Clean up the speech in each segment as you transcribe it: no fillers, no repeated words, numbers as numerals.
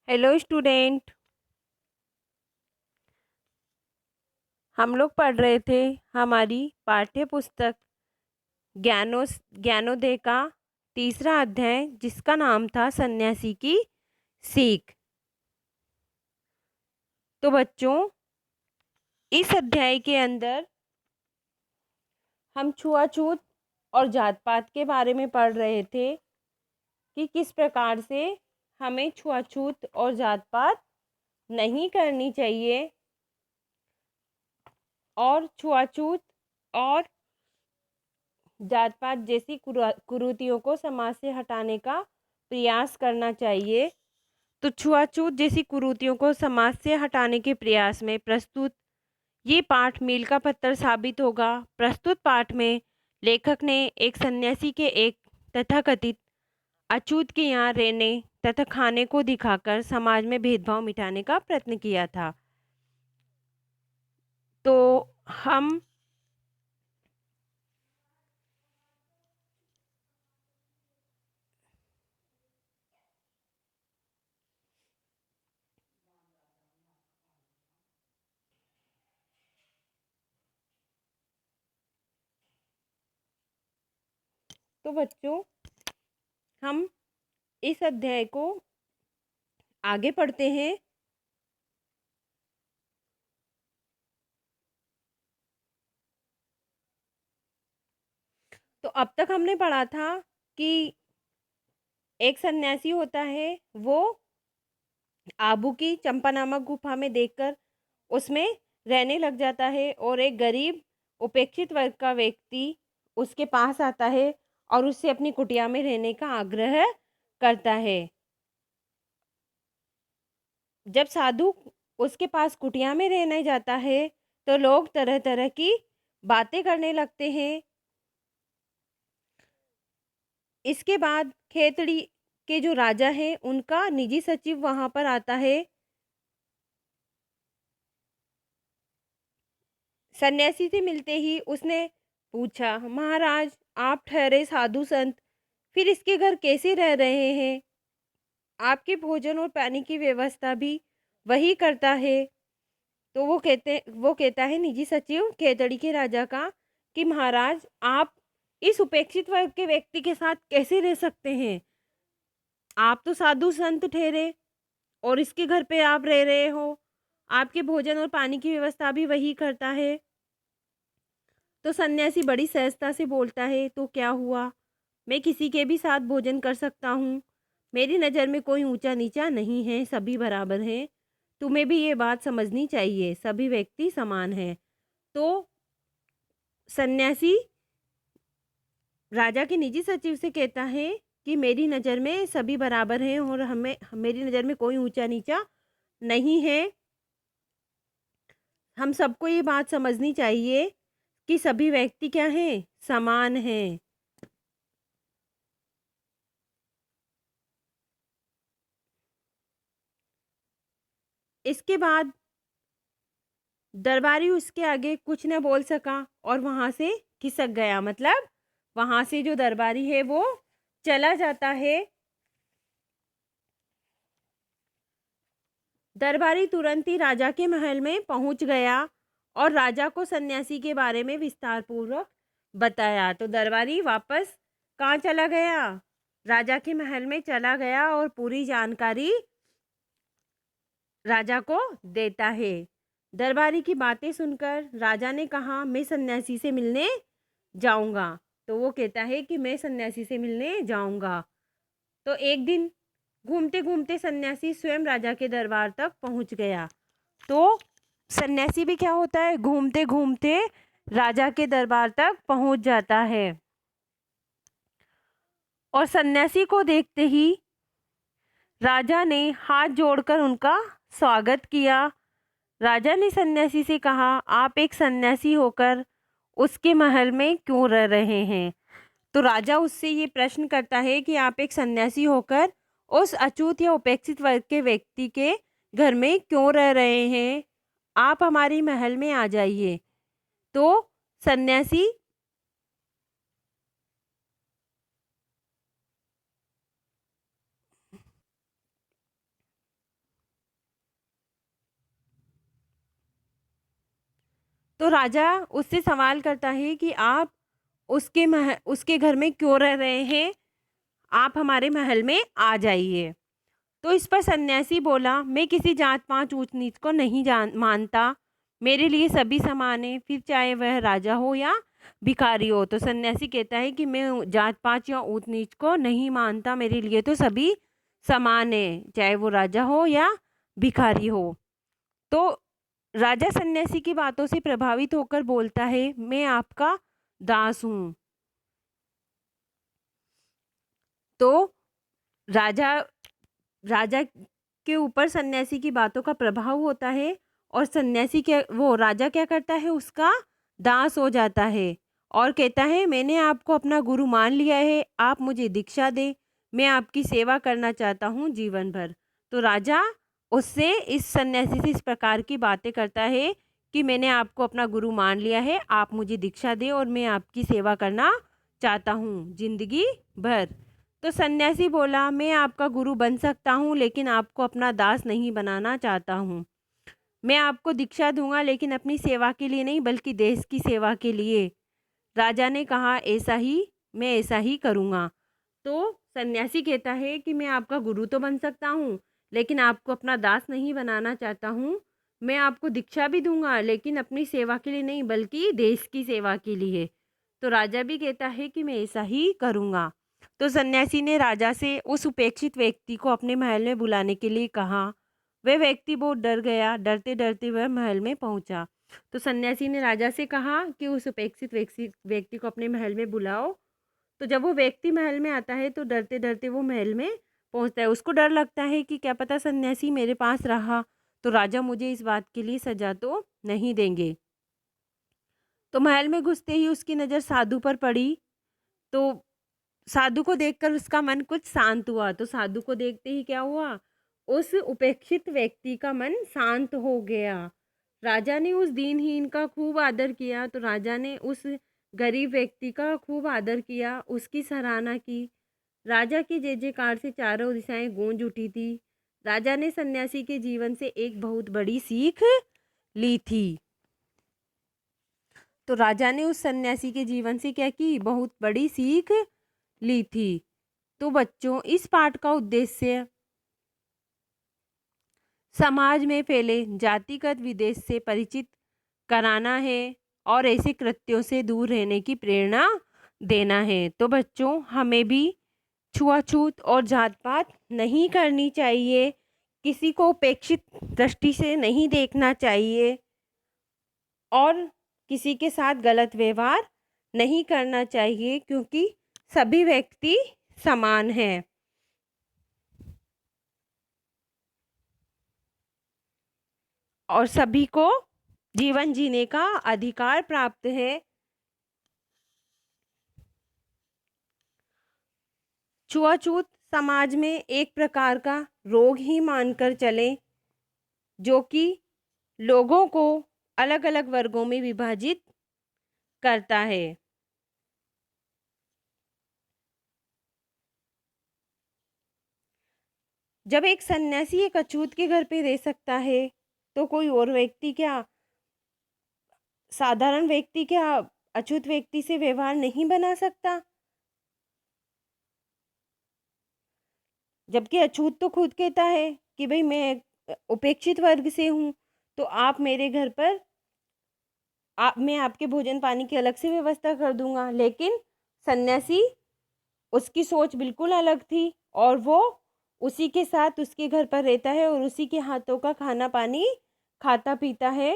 Hello student. हम लोग पढ़ रहे थे हमारी पाठ्य पुस्तक ज्ञानोदय का तीसरा अध्याय, जिसका नाम था सन्यासी की सीख। तो बच्चों, इस अध्याय के अंदर हम छुआछूत और जात पात के बारे में पढ़ रहे थे कि किस प्रकार से हमें छुआछूत और जात पात नहीं करनी चाहिए और छुआछूत और जात पात जैसी कुरीतियों को समाज से हटाने का प्रयास करना चाहिए। तो छुआछूत जैसी कुरीतियों को समाज से हटाने के प्रयास में प्रस्तुत ये पाठ मील का पत्थर साबित होगा। प्रस्तुत पाठ में लेखक ने एक सन्यासी के एक तथाकथित अछूत के यहाँ रहने तथा खाने को दिखाकर समाज में भेदभाव मिटाने का प्रयत्न किया था। तो हम तो बच्चों, हम इस अध्याय को आगे पढ़ते हैं। तो अब तक हमने पढ़ा था कि एक सन्यासी होता है, वो आबू की चंपा नामक गुफा में देखकर उसमें रहने लग जाता है और एक गरीब उपेक्षित वर्ग का व्यक्ति उसके पास आता है और उससे अपनी कुटिया में रहने का आग्रह करता है। जब साधु उसके पास कुटिया में रहने जाता है तो लोग तरह तरह की बातें करने लगते हैं। इसके बाद खेतड़ी के जो राजा हैं, उनका निजी सचिव वहां पर आता है। सन्यासी से मिलते ही उसने पूछा, महाराज, आप ठहरे साधु संत, फिर इसके घर कैसे रह रहे हैं? आपके भोजन और पानी की व्यवस्था भी वही करता है। तो वो कहता है, निजी सचिव खेतड़ी के राजा का, कि महाराज, आप इस उपेक्षित वर्ग के व्यक्ति के साथ कैसे रह सकते हैं? आप तो साधु संत ठहरे और इसके घर पे आप रह रहे हो। आपके भोजन और पानी की व्यवस्था भी वही करता है। तो सन्यासी बड़ी सहजता से बोलता है, तो क्या हुआ? मैं किसी के भी साथ भोजन कर सकता हूँ। मेरी नज़र में कोई ऊंचा नीचा नहीं है, सभी बराबर हैं। तुम्हें भी ये बात समझनी चाहिए, सभी व्यक्ति समान हैं। तो सन्यासी राजा के निजी सचिव से कहता है कि मेरी नज़र में सभी बराबर हैं और मेरी नज़र में कोई ऊंचा नीचा नहीं है। हम सबको ये बात समझनी चाहिए कि सभी व्यक्ति क्या हैं? समान हैं। इसके बाद दरबारी उसके आगे कुछ न बोल सका और वहां से खिसक गया। मतलब वहां से जो दरबारी है वो चला जाता है। दरबारी तुरंत ही राजा के महल में पहुंच गया और राजा को सन्यासी के बारे में विस्तार पूर्वक बताया। तो दरबारी वापस कहाँ चला गया? राजा के महल में चला गया और पूरी जानकारी राजा को देता है। दरबारी की बातें सुनकर राजा ने कहा, मैं सन्यासी से मिलने जाऊंगा। तो वो कहता है कि मैं सन्यासी से मिलने जाऊंगा। तो एक दिन घूमते घूमते सन्यासी स्वयं राजा के दरबार तक पहुंच गया। तो सन्यासी भी क्या होता है? घूमते घूमते राजा के दरबार तक पहुंच जाता है और सन्यासी को देखते ही राजा ने हाथ जोड़कर उनका स्वागत किया। राजा ने सन्यासी से कहा, आप एक सन्यासी होकर उसके महल में क्यों रह रहे हैं? तो राजा उससे ये प्रश्न करता है कि आप एक सन्यासी होकर उस अछूत या उपेक्षित वर्ग के व्यक्ति के घर में क्यों रह रहे हैं? आप हमारी महल में आ जाइए। तो सन्यासी तो राजा उससे सवाल करता है कि आप उसके घर में क्यों रह रहे हैं? आप हमारे महल में आ जाइए। तो इस पर सन्यासी बोला, मैं किसी जात-पात, ऊँच-नीच को नहीं मानता। मेरे लिए सभी समान हैं, फिर चाहे वह राजा हो या भिखारी हो। तो सन्यासी कहता है कि मैं जात-पात या ऊँच-नीच को नहीं मानता, मेरे लिए तो सभी समान हैं, चाहे वो राजा हो या भिखारी हो। तो राजा सन्यासी की बातों से प्रभावित होकर बोलता है, मैं आपका दास हूँ। तो राजा राजा के ऊपर सन्यासी की बातों का प्रभाव होता है और सन्यासी क्या वो राजा क्या करता है, उसका दास हो जाता है और कहता है, मैंने आपको अपना गुरु मान लिया है, आप मुझे दीक्षा दें, मैं आपकी सेवा करना चाहता हूँ जीवन भर। तो राजा उससे इस सन्यासी से इस प्रकार की बातें करता है कि मैंने आपको अपना गुरु मान लिया है, आप मुझे दीक्षा दें और मैं आपकी सेवा करना चाहता हूँ जिंदगी भर। तो सन्यासी बोला, मैं आपका गुरु बन सकता हूँ लेकिन आपको अपना दास नहीं बनाना चाहता हूँ। मैं आपको दीक्षा दूंगा लेकिन अपनी सेवा के लिए नहीं बल्कि देश की सेवा के लिए। राजा ने कहा, ऐसा ही मैं ऐसा ही करूँगा। तो सन्यासी कहता है कि मैं आपका गुरु तो बन सकता हूँ लेकिन आपको अपना दास नहीं बनाना चाहता हूँ। मैं आपको दीक्षा भी दूंगा लेकिन अपनी सेवा के लिए नहीं बल्कि देश की सेवा के लिए। तो राजा भी कहता है कि मैं ऐसा ही करूँगा। तो सन्यासी ने राजा से उस उपेक्षित व्यक्ति को अपने महल में बुलाने के लिए कहा। वह व्यक्ति बहुत डर गया, डरते डरते वह महल में पहुंचा। तो सन्यासी ने राजा से कहा कि उस उपेक्षित व्यक्ति को अपने महल में बुलाओ। तो जब वो व्यक्ति महल में आता है तो डरते डरते वो महल में पहुंचता है। उसको डर लगता है कि क्या पता सन्यासी मेरे पास रहा तो राजा मुझे इस बात के लिए सजा तो नहीं देंगे। तो महल में घुसते ही उसकी नज़र साधु पर पड़ी। तो साधु को देखकर उसका मन कुछ शांत हुआ। तो साधु को देखते ही क्या हुआ, उस उपेक्षित व्यक्ति का मन शांत हो गया। राजा ने उस दीनहीन का खूब आदर किया। तो राजा ने उस गरीब व्यक्ति का खूब आदर किया, उसकी सराहना की। राजा की जय जयकार से चारों दिशाएं गूंज उठी थी। राजा ने सन्यासी के जीवन से एक बहुत बड़ी सीख ली थी। तो राजा ने उस सन्यासी के जीवन से क्या की, बहुत बड़ी सीख ली थी। तो बच्चों, इस पाठ का उद्देश्य समाज में फैले जातिगत विद्वेष से परिचित कराना है और ऐसे कृत्यों से दूर रहने की प्रेरणा देना है। तो बच्चों, हमें भी छुआछूत और जात पात नहीं करनी चाहिए, किसी को उपेक्षित दृष्टि से नहीं देखना चाहिए और किसी के साथ गलत व्यवहार नहीं करना चाहिए क्योंकि सभी व्यक्ति समान हैं और सभी को जीवन जीने का अधिकार प्राप्त है। छुआछूत समाज में एक प्रकार का रोग ही मानकर चलें जो कि लोगों को अलग अलग वर्गों में विभाजित करता है। जब एक सन्यासी एक अछूत के घर पे रह सकता है तो कोई और व्यक्ति क्या, साधारण व्यक्ति क्या अछूत व्यक्ति से व्यवहार नहीं बना सकता? जबकि अछूत तो खुद कहता है कि भाई मैं उपेक्षित वर्ग से हूँ, तो आप मेरे घर पर मैं आपके भोजन पानी की अलग से व्यवस्था कर दूंगा। लेकिन सन्यासी, उसकी सोच बिल्कुल अलग थी और वो उसी के साथ उसके घर पर रहता है और उसी के हाथों का खाना पानी खाता पीता है।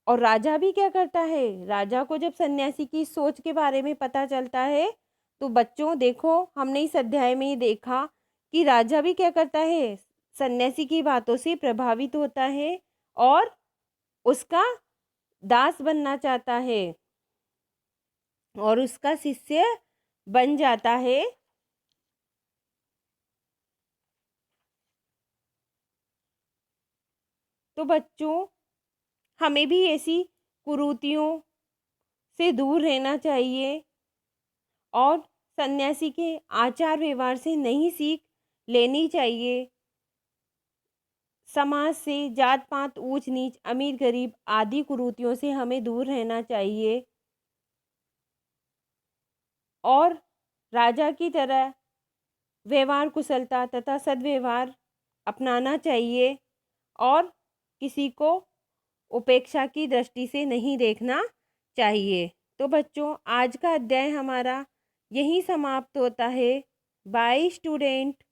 और राजा भी क्या करता है, राजा को जब सन्यासी की सोच के बारे में पता चलता है तो बच्चों देखो, हमने इस अध्याय में ही देखा कि राजा भी क्या करता है, सन्यासी की बातों से प्रभावित होता है और उसका दास बनना चाहता है और उसका शिष्य बन जाता है। तो बच्चों, हमें भी ऐसी कुरीतियों से दूर रहना चाहिए और सन्यासी के आचार व्यवहार से नई सीख लेनी चाहिए। समाज से जात पात, ऊंच नीच, अमीर गरीब आदि कुरीतियों से हमें दूर रहना चाहिए और राजा की तरह व्यवहार कुशलता तथा सद्व्यवहार अपनाना चाहिए और किसी को उपेक्षा की दृष्टि से नहीं देखना चाहिए। तो बच्चों, आज का अध्याय हमारा यहीं समाप्त होता है। Bye student.